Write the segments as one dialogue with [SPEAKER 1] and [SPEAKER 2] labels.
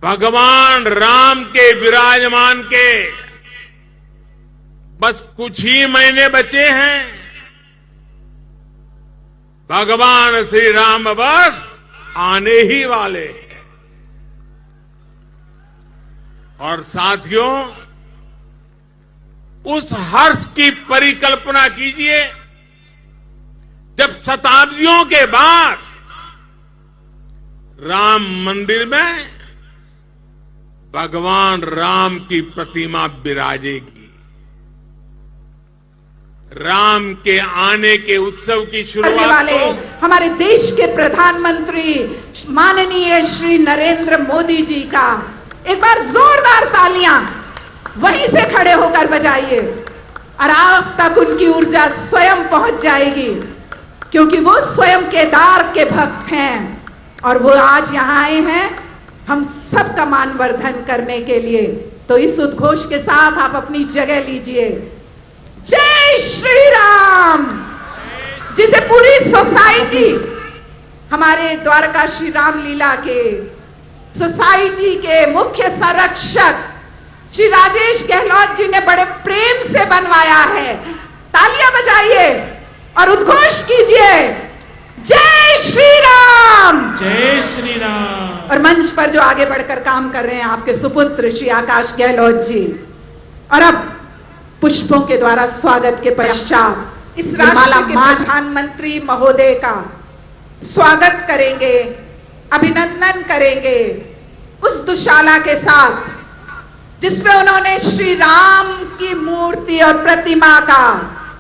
[SPEAKER 1] भगवान राम के विराजमान के बस कुछ ही महीने बचे हैं। भगवान श्री राम बस आने ही वाले हैं। और साथियों, उस हर्ष की परिकल्पना कीजिए जब शताब्दियों के बाद राम मंदिर में भगवान राम की प्रतिमा विराजेगी। राम के आने के उत्सव की शुरुआत
[SPEAKER 2] वाले हमारे देश के प्रधानमंत्री माननीय श्री नरेंद्र मोदी जी का एक बार जोरदार तालियां वहीं से खड़े होकर बजाइए और आप तक उनकी ऊर्जा स्वयं पहुंच जाएगी, क्योंकि वो स्वयं केदार के भक्त हैं और वो आज यहां आए हैं हम सबका मानवर्धन करने के लिए। तो इस उद्घोष के साथ आप अपनी जगह लीजिए। जय श्री राम, जिसे पूरी सोसाइटी, हमारे द्वारका श्री रामलीला के सोसाइटी के मुख्य संरक्षक श्री राजेश गहलोत जी ने बड़े प्रेम से बनवाया है। तालियां बजाइए और उद्घोष कीजिए, जय श्री राम,
[SPEAKER 3] जय श्री राम।
[SPEAKER 2] और मंच पर जो आगे बढ़कर काम कर रहे हैं आपके सुपुत्र श्री आकाश गहलोत जी। और अब पुष्पों के द्वारा स्वागत के पश्चात इस राष्ट्र के प्रधानमंत्री महोदय का स्वागत करेंगे, अभिनंदन करेंगे उस दुशाला के साथ जिसमें उन्होंने श्री राम की मूर्ति और प्रतिमा का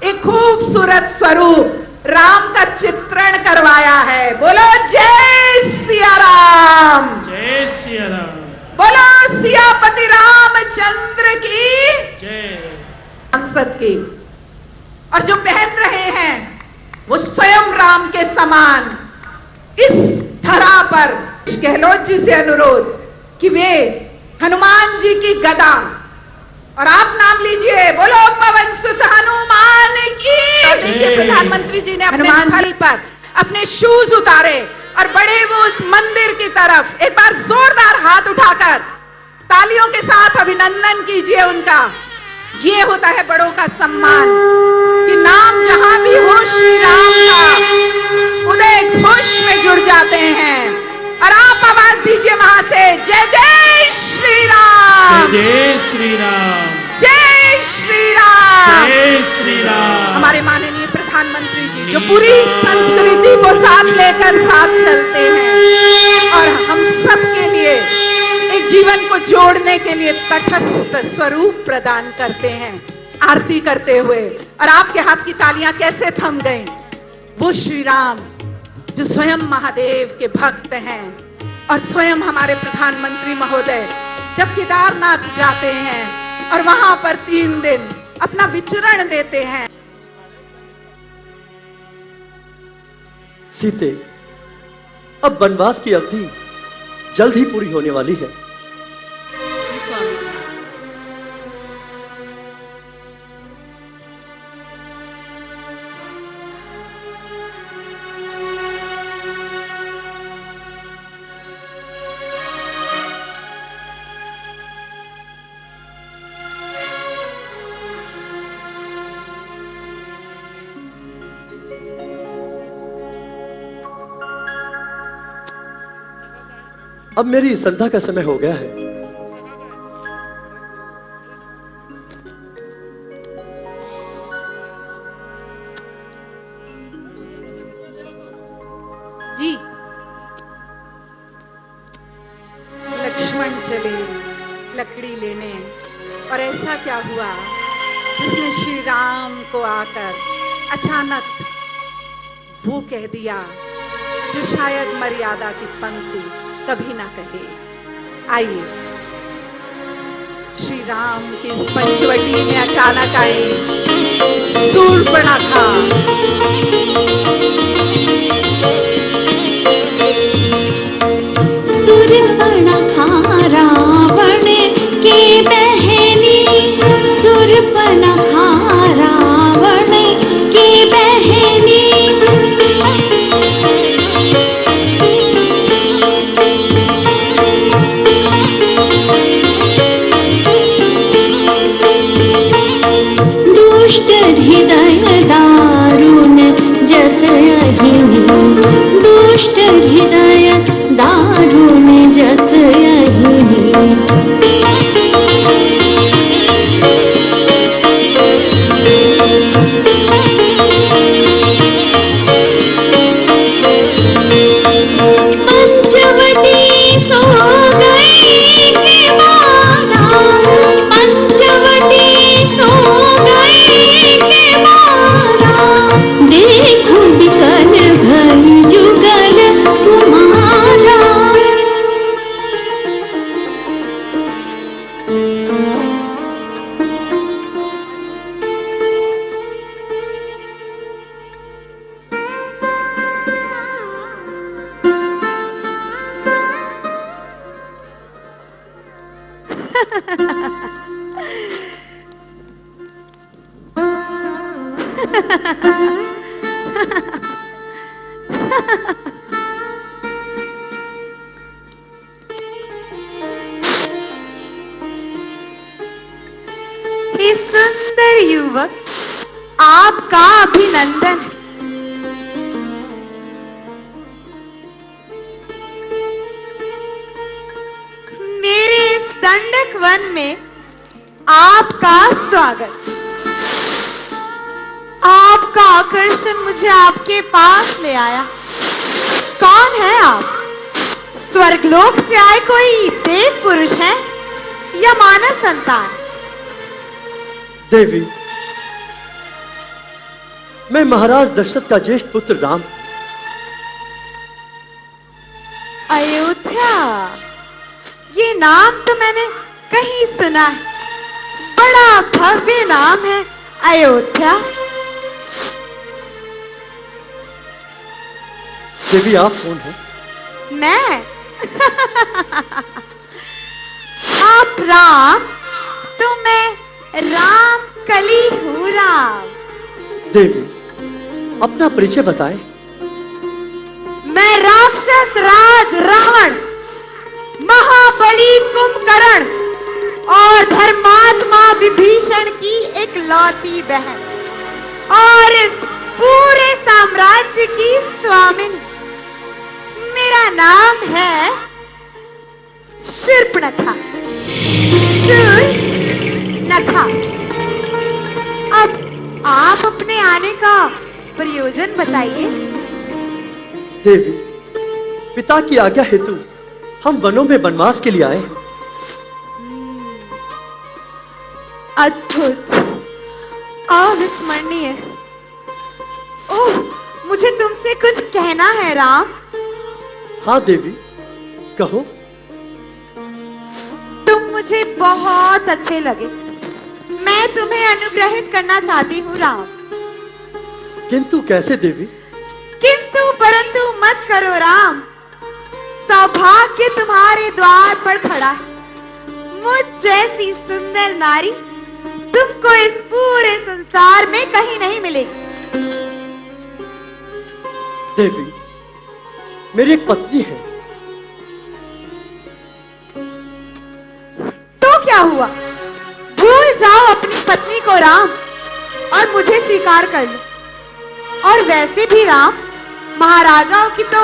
[SPEAKER 2] एक खूबसूरत स्वरूप राम का चित्रण करवाया है। बोलो जय सिया राम,
[SPEAKER 3] जय सिया राम,
[SPEAKER 2] बोलो सियापति रामचंद्र की
[SPEAKER 3] जय।
[SPEAKER 2] संसद की, और जो पहन रहे हैं वो स्वयं राम के समान इस धरा पर गहलोत जी से अनुरोध कि वे हनुमान जी की गदा, और आप नाम लीजिए, बोलो पवन सुत हनुमान की। देखिए प्रधानमंत्री जी ने हनुमान स्थल पर अपने शूज उतारे और बड़े वो उस मंदिर की तरफ एक बार जोरदार हाथ उठाकर तालियों के साथ अभिनंदन कीजिए उनका। ये होता है बड़ों का सम्मान कि नाम जहां भी हो श्री राम का उदय घोष में जुड़ जाते हैं। और आप आवाज दीजिए वहां से, जय जय श्री राम,
[SPEAKER 3] जय श्री राम,
[SPEAKER 2] जय श्री राम,
[SPEAKER 3] जय श्री राम।
[SPEAKER 2] हमारे माननीय प्रधानमंत्री जी जो पूरी संस्कृति को साथ लेकर साथ चलते हैं और हम सबके लिए एक जीवन को जोड़ने के लिए तटस्थ स्वरूप प्रदान करते हैं आरती करते हुए। और आपके हाथ की तालियां कैसे थम गई। वो श्री राम जो स्वयं महादेव के भक्त हैं और स्वयं हमारे प्रधानमंत्री महोदय जब केदारनाथ जाते हैं और वहां पर 3 दिन अपना विचरण देते हैं।
[SPEAKER 4] सीते, अब वनवास की अवधि जल्द ही पूरी होने वाली है। अब मेरी संध्या का समय हो गया है।
[SPEAKER 2] जी, लक्ष्मण चले लकड़ी लेने, और ऐसा क्या हुआ जिसने श्री राम को आकर अचानक वो कह दिया जो शायद मर्यादा की पंक्ति कभी ना कहे। आइए, श्री राम की इस पंचवटी में अचानक आई शूर्पणखा।
[SPEAKER 5] शूर्पणखा रावण की बहनी, शूर्पणखा रावण की बहनी। हृदय दारुण जस यही पंचवटी सो गई के मारा, पंचवटी सो गई के मारा, देखो विकल भई जुगल तुम्हारा।
[SPEAKER 2] हे सुंदर युवक, आपका अभिनंदन। मेरे इस दंडक वन में आपका स्वागत। आपका आकर्षण मुझे आपके पास ले आया। कौन है आप? स्वर्गलोक से आए कोई देव पुरुष है या मानव संतान?
[SPEAKER 4] देवी, मैं महाराज दशरथ का ज्येष्ठ पुत्र राम।
[SPEAKER 2] अयोध्या, ये नाम तो मैंने कहीं सुना है। बड़ा भव्य नाम है अयोध्या।
[SPEAKER 4] देवी, आप कौन हैं?
[SPEAKER 2] मैं आप राम तो मैं राम कली हूँ राम।
[SPEAKER 4] देवी, अपना परिचय बताएं।
[SPEAKER 2] मैं राक्षस राज रावण, महाबली कुंभकर्ण और धर्मात्मा विभीषण की एक लौती बहन और इस पूरे साम्राज्य की स्वामिन। मेरा नाम है शूर्पणखा। शूर्पणखा। अब आप अपने आने का प्रयोजन बताइए।
[SPEAKER 4] देवी, पिता की आज्ञा हेतु हम वनों में वनवास के लिए आए हैं।
[SPEAKER 2] अद्भुत, अविस्मरणीय। ओह, मुझे तुमसे कुछ कहना है राम।
[SPEAKER 4] हाँ देवी, कहो।
[SPEAKER 2] तुम मुझे बहुत अच्छे लगे। मैं तुम्हें अनुग्रहित करना चाहती हूँ राम।
[SPEAKER 4] किंतु कैसे देवी?
[SPEAKER 2] किंतु परंतु मत करो राम। सौभाग्य तुम्हारे द्वार पर खड़ा है। मुझ जैसी सुंदर नारी तुमको इस पूरे संसार में कहीं नहीं मिलेगी।
[SPEAKER 4] देवी, मेरी एक पत्नी है।
[SPEAKER 2] तो क्या हुआ? भूल जाओ अपनी पत्नी को राम और मुझे स्वीकार कर लो। और वैसे भी राम, महाराजाओं की तो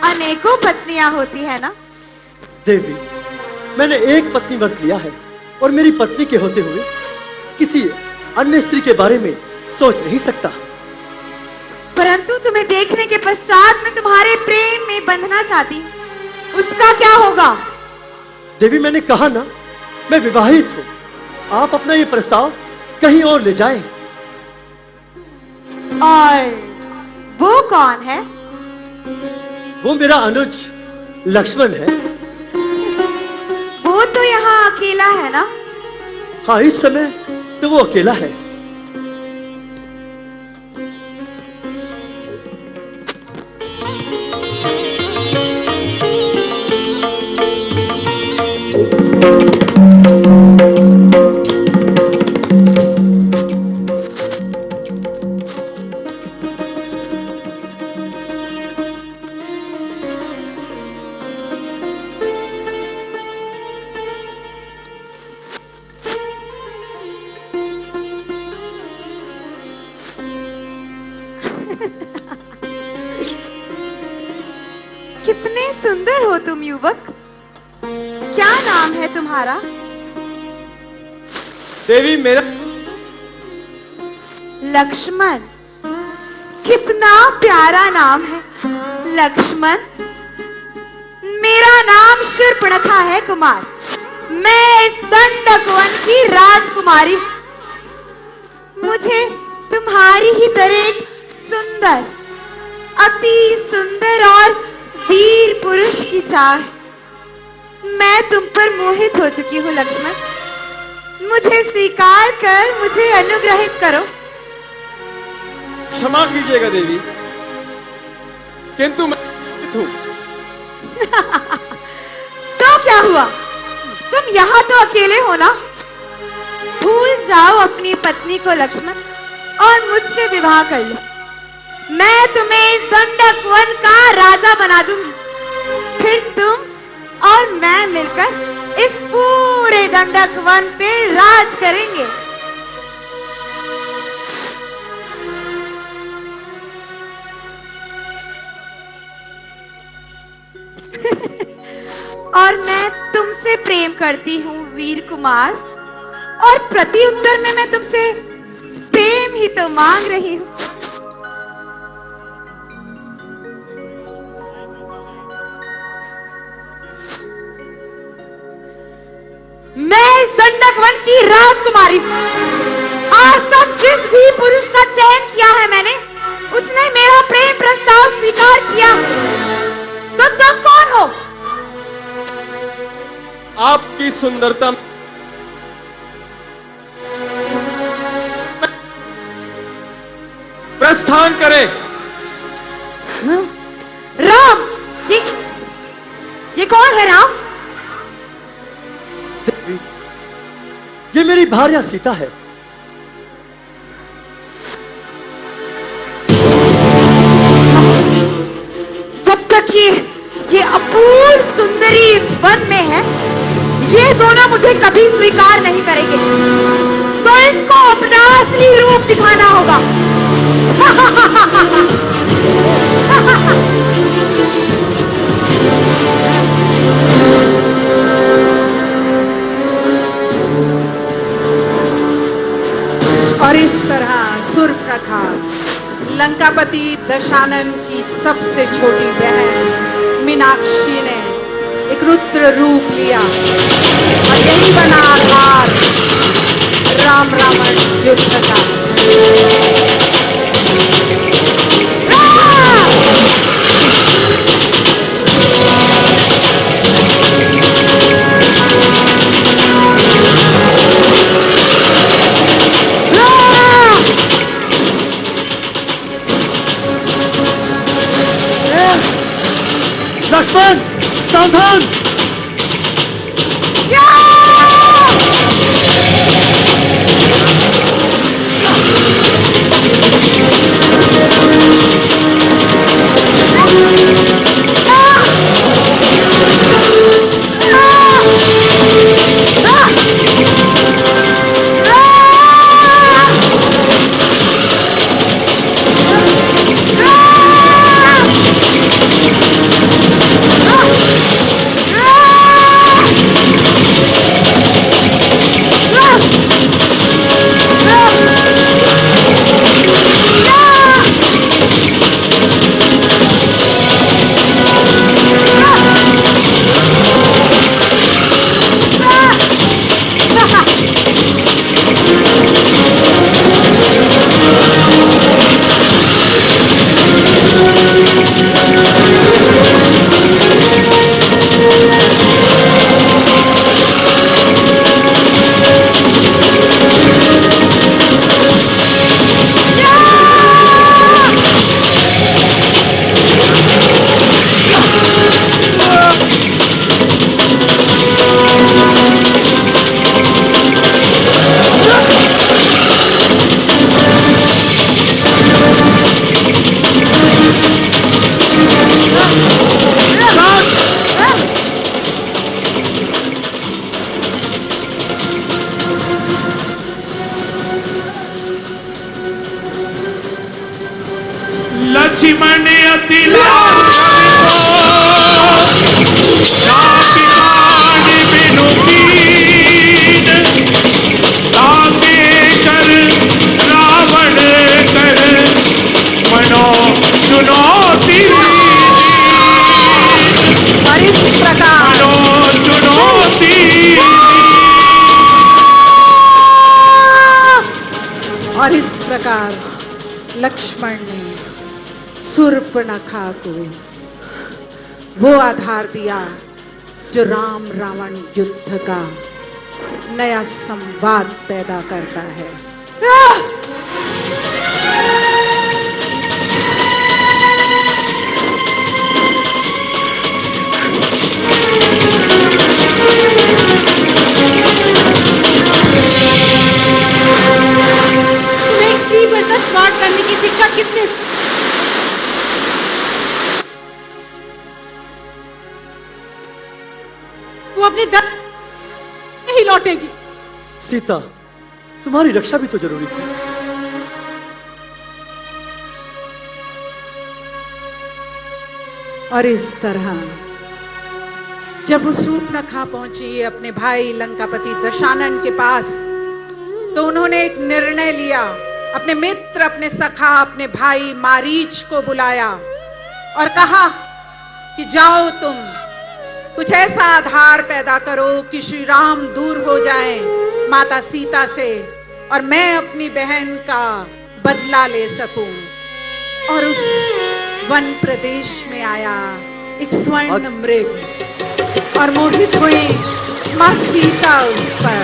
[SPEAKER 2] अनेकों पत्नियां होती है ना।
[SPEAKER 4] देवी, मैंने एक पत्नी व्रत लिया है और मेरी पत्नी के होते हुए किसी अन्य स्त्री के बारे में सोच नहीं सकता।
[SPEAKER 2] परंतु तुम्हें देखने के पश्चात मैं तुम्हारे प्रेम में बंधना चाहती हूं। उसका क्या होगा?
[SPEAKER 4] देवी, मैंने कहा ना, मैं विवाहित हूं। आप अपना ये प्रस्ताव कहीं और ले जाएं।
[SPEAKER 2] और वो कौन है?
[SPEAKER 4] वो मेरा अनुज लक्ष्मण है।
[SPEAKER 2] वो तो यहाँ अकेला है ना।
[SPEAKER 4] हाँ, इस समय तो वो अकेला है।
[SPEAKER 6] कितने सुंदर हो तुम युवक। क्या नाम है तुम्हारा?
[SPEAKER 4] देवी मेरा
[SPEAKER 6] लक्ष्मण। कितना प्यारा नाम है लक्ष्मण। मेरा नाम शूर्पणखा है कुमार। मैं इस दंडक वन की राजकुमारी हूं। मुझे तुम्हारी ही तरह एक सुंदर, अति सुंदर और वीर पुरुष की चाह है। मैं तुम पर मोहित हो चुकी हूं लक्ष्मण। मुझे स्वीकार कर मुझे अनुग्रहित करो।
[SPEAKER 4] क्षमा कीजिएगा देवी, किंतु मैं हूं।
[SPEAKER 6] तो क्या हुआ? तुम यहां तो अकेले हो ना? भूल जाओ अपनी पत्नी को लक्ष्मण और मुझसे विवाह कर लो। मैं तुम्हें इस दंडक वन का राजा बना दूंगी। फिर तुम और मैं मिलकर इस पूरे दंडक वन पे राज करेंगे। और मैं तुमसे प्रेम करती हूँ वीर कुमार, और प्रति उत्तर में मैं तुमसे प्रेम ही तो मांग रही हूँ। मैं इस दंडक वन की राजकुमारी हूँ। आज तक जिस भी पुरुष का चयन किया है मैंने, उसने मेरा प्रेम प्रस्ताव स्वीकार किया। तो तुम कौन हो?
[SPEAKER 4] आपकी सुंदरता प्रस्थान करें।
[SPEAKER 6] राम, ये कौन है राम?
[SPEAKER 4] देवी, ये मेरी भार्या सीता है।
[SPEAKER 6] जब तक ये अपूर्व सुंदरी वन में है, ये दोनों मुझे कभी स्वीकार नहीं करेंगे। तो इनको अपना असली रूप दिखाना होगा।
[SPEAKER 2] और इस तरह शूर्पणखा लंकापति दशानन की सबसे छोटी बहन मीनाक्षी ने एक रुद्र रूप लिया, और यही बना आधार राम रावण युद्ध का।
[SPEAKER 4] लक्ष्मण सावधान।
[SPEAKER 2] इस प्रकार
[SPEAKER 1] चुनौती
[SPEAKER 2] और इस प्रकार लक्ष्मण ने शूर्पणखा को वो आधार दिया जो राम रावण युद्ध का नया संवाद पैदा करता है।
[SPEAKER 6] स्मार्ट करने की शिक्षा किसने? वो अपने दर नहीं लौटेगी।
[SPEAKER 4] सीता, तुम्हारी रक्षा भी तो जरूरी थी।
[SPEAKER 2] और इस तरह जब वो शूर्पणखा पहुंची अपने भाई लंकापति दशानन के पास, तो उन्होंने एक निर्णय लिया। अपने मित्र, अपने सखा, अपने भाई मारीच को बुलाया और कहा कि जाओ तुम कुछ ऐसा आधार पैदा करो कि श्री राम दूर हो जाएं माता सीता से और मैं अपनी बहन का बदला ले सकूं। और उस वन प्रदेश में आया एक स्वर्ण मृग और मोहित हुई मां सीता उस पर।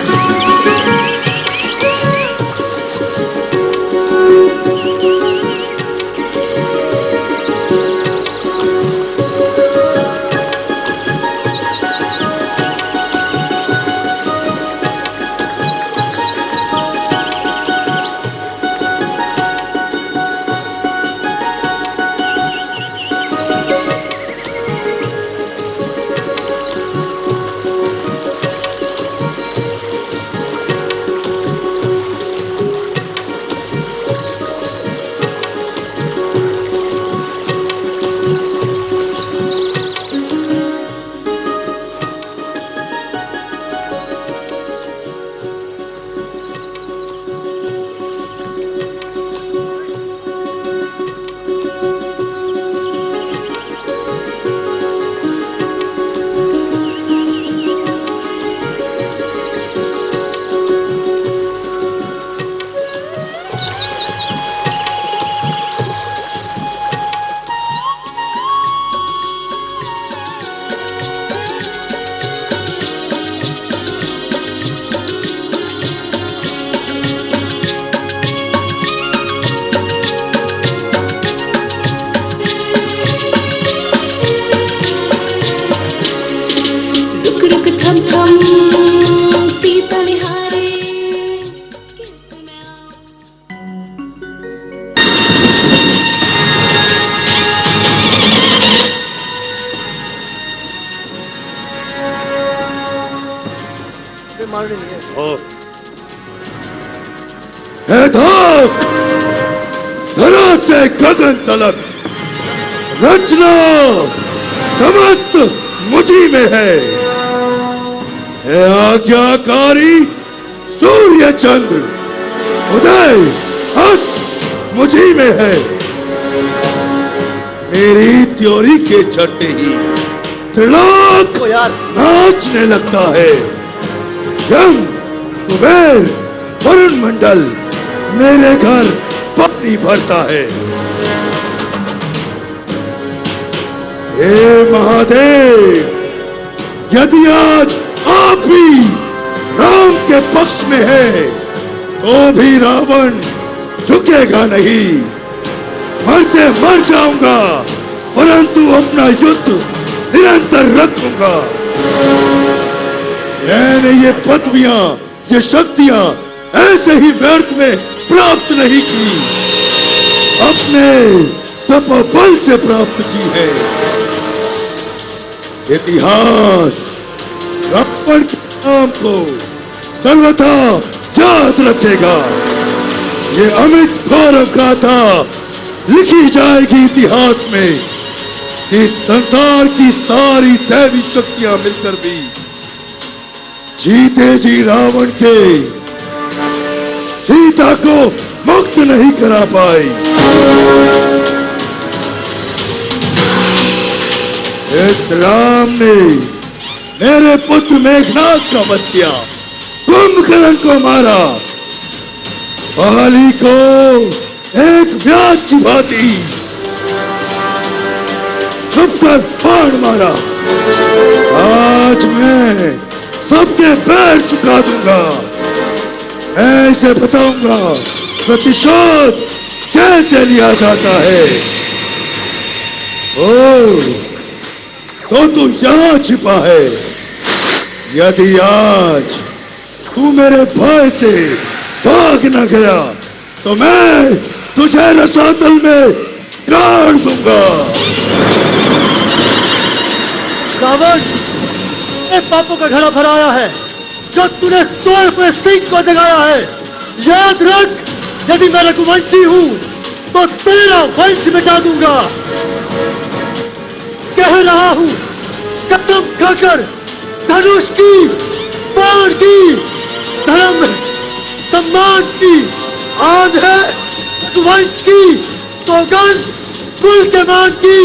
[SPEAKER 7] धरा से गगन तलक रचना समस्त मुझी में है। आज्ञाकारी सूर्य चंद्र उदय अस्त मुझी में है। मेरी त्योरी के चढ़ते ही त्रिलोक नाचने लगता है। यम कुबेर वरुण मंडल मेरे घर पानी भरता है। हे महादेव, यदि आज आप भी राम के पक्ष में है तो भी रावण झुकेगा नहीं। मरते मर जाऊंगा परंतु अपना युद्ध निरंतर रखूंगा। मैंने ये पदवियां, ये शक्तियां ऐसे ही व्यर्थ में प्राप्त नहीं की, अपने तपोबल से प्राप्त की है। इतिहास रावण के नाम को सर्वथा याद रखेगा। ये अमित गौरव गाथा लिखी जाएगी इतिहास में। इस संसार की सारी दैवी शक्तियां मिलकर भी जीते जी रावण के सीता को मुक्त नहीं करा पाई। इस राम ने मेरे पुत्र मेघनाथ का वध किया, कुंभकर्ण को मारा, बाली को एक व्याध की भांति छुपकर फाड़ मारा। आज मैं सबके पैर चुका दूंगा। मैं इसे बताऊंगा प्रतिशोध कैसे लिया जाता है। ओ तो तू यहां छिपा है। यदि आज तू मेरे भय से भाग न गया तो मैं तुझे रसातल में गाड़ दूंगा।
[SPEAKER 4] रावण, ये पापों का घड़ा भराया है जो तूने तोड़ हुए सिंह को जगाया है। याद रख, यदि मैं रघुवंशी हूं तो तेरा वंश मिटा दूंगा। कह रहा हूं, कसम खाकर, धनुष की, बाण की, धर्म सम्मान की, आन है रघुवंश की, सौगंध कुल के मान की।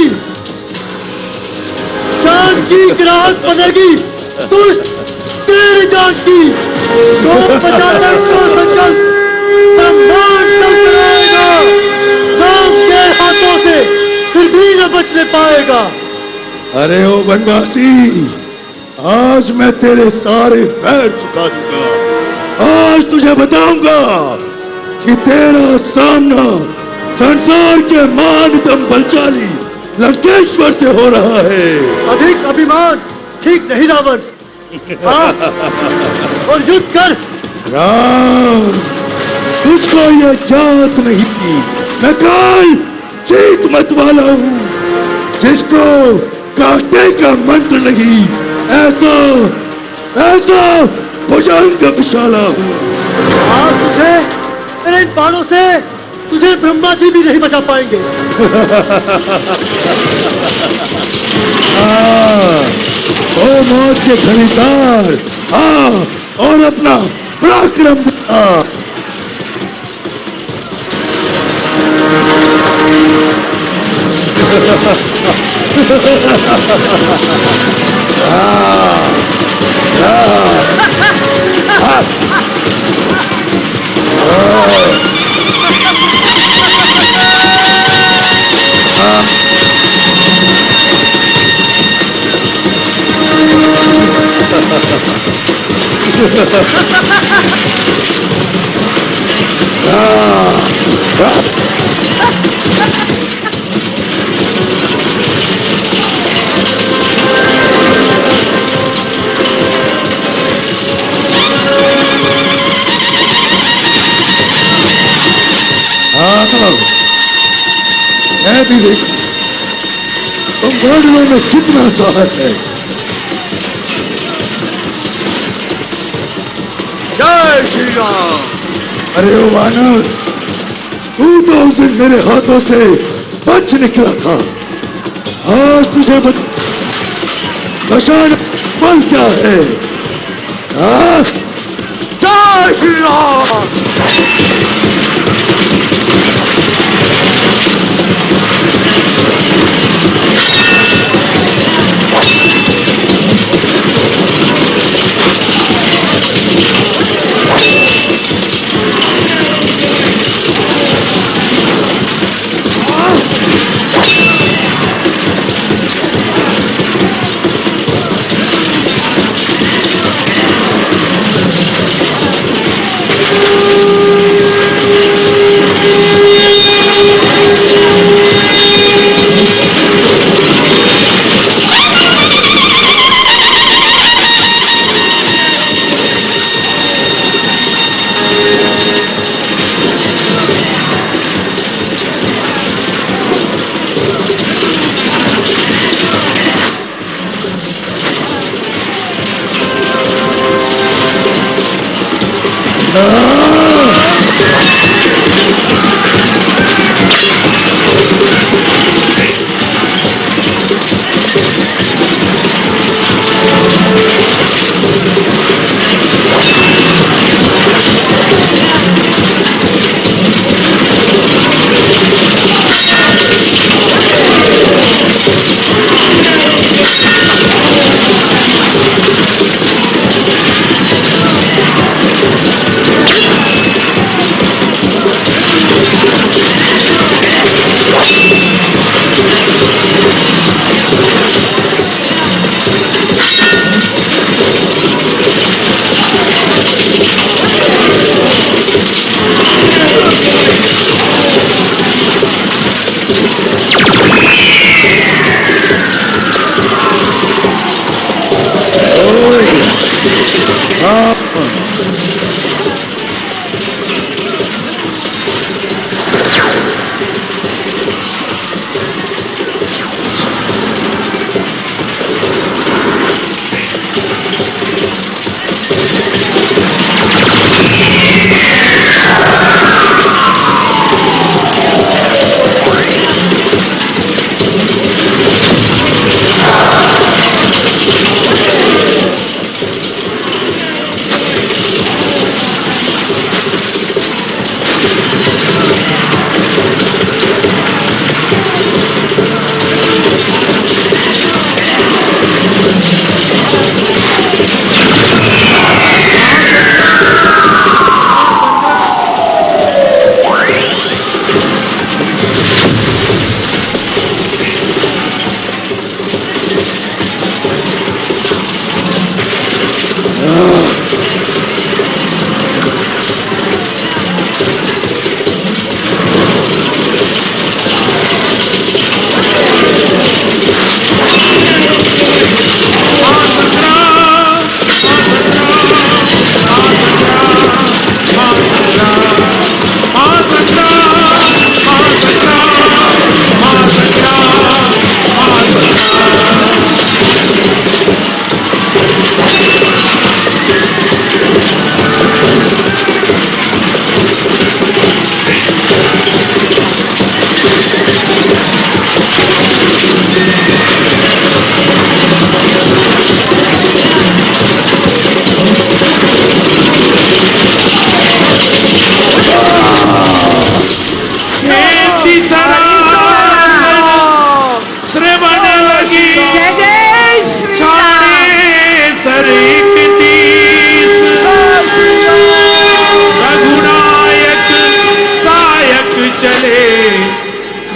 [SPEAKER 4] जान की गिराहट बनेगी दुष्ट तेरी जान की। तो बचाकर तो संकल्प सम्मान चल कराएगा। राम के हाथों से फिर भी न बचने पाएगा।
[SPEAKER 7] अरे ओ बनवासी, आज मैं तेरे सारे पैर चुका दूंगा। आज तुझे बताऊंगा कि तेरा सामना संसार के महानतम बलशाली लंकेश्वर से हो रहा है।
[SPEAKER 4] अधिक अभिमान ठीक नहीं रावण। हाँ, और युद्ध कर।
[SPEAKER 7] राम, तुझको ये जात नहीं थी। मैं काल जीत मत वाला हूं, जिसको काटे का मंत्र नहीं, ऐसा ऐसा भुजंग विशाला हूं।
[SPEAKER 4] आज तुझे मेरे इन बाणों से तुझे ब्रह्मा जी भी नहीं बचा पाएंगे।
[SPEAKER 7] ओ मौत के खरीदार, और अपना पराक्रम दिखा। मैं भी देखूं तुम गाड़ियों में कितना साहस है।
[SPEAKER 1] जय श्री राम।
[SPEAKER 7] अरे ओ वानर, तू तो उस दिन मेरे हाथों से बच निकला था। आज तुझे बचाना बल क्या है?
[SPEAKER 1] जय श्री राम।
[SPEAKER 7] हाँ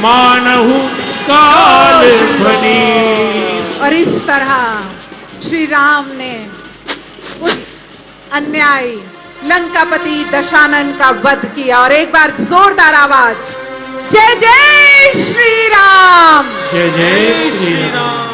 [SPEAKER 3] मानहु काल फनी।
[SPEAKER 2] और इस तरह श्री राम ने उस अन्यायी लंकापति दशानन का वध किया। और एक बार जोरदार आवाज, जय जय श्री राम।
[SPEAKER 3] जय जय श्री राम।